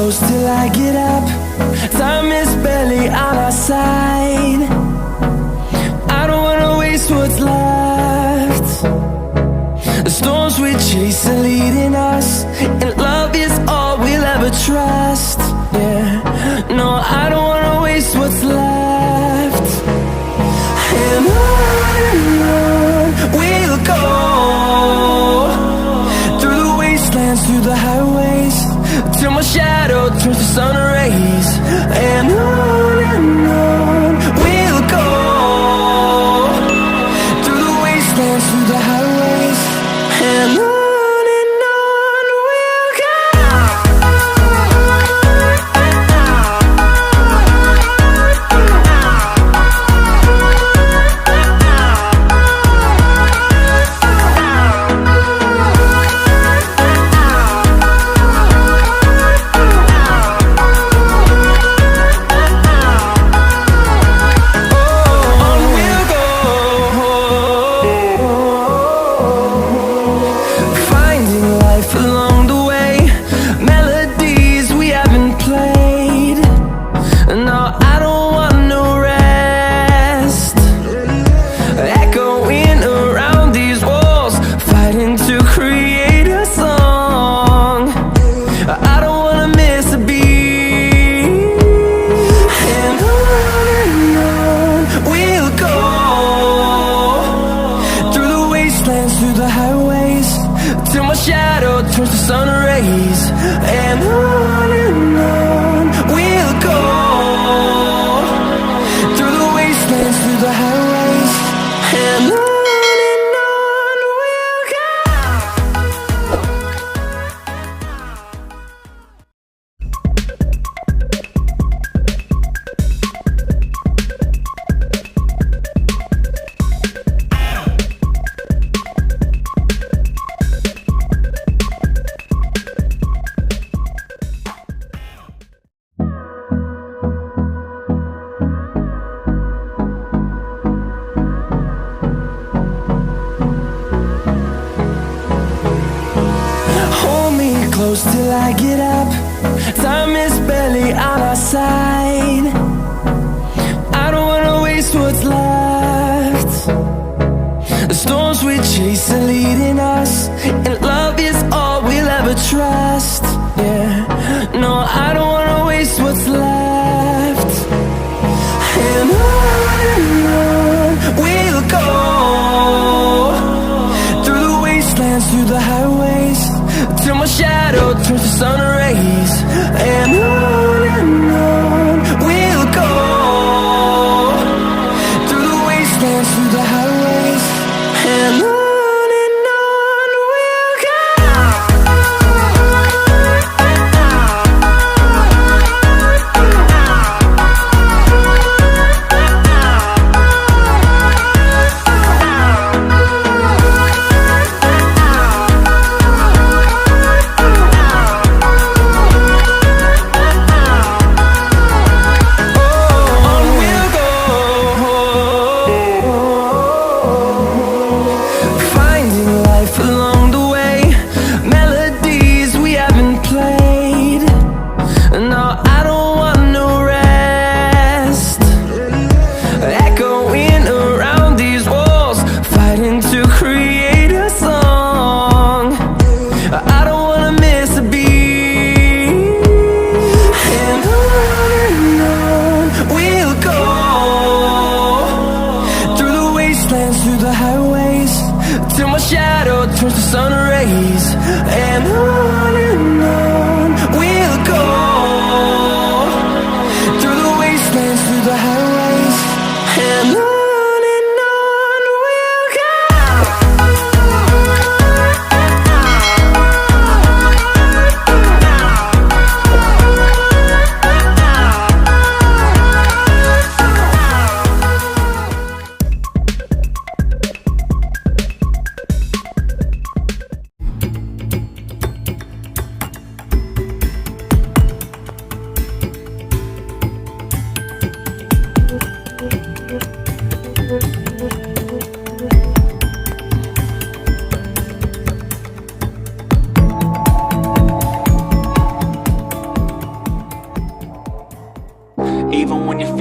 close till I get up. Time is barely on our side. I don't wanna waste what's left. The storms we chase are leading us, and love is all we'll ever trust. Yeah, no, I don't wanna waste what's left. And on we'll go, through the wastelands, through the highways, till my shadow turns to sun rays. And on we'll go, through the wastelands, through the highways, and on we'll go. Through the highways, till my shadow turns to sun rays. And on we'll go, through the wastelands, through the highways, and on we'll go. Close till I get up. Time is barely on our side. I don't wanna waste what's left. The storms we chase are leading us, and love is all we'll ever trust. Yeah, no, I don't wanna waste what's left. And on we'll go, through the wastelands, through the highways, till my shadow turns to sun rays. And on we'll go, through the wastelands, through the highways, and on we'll go.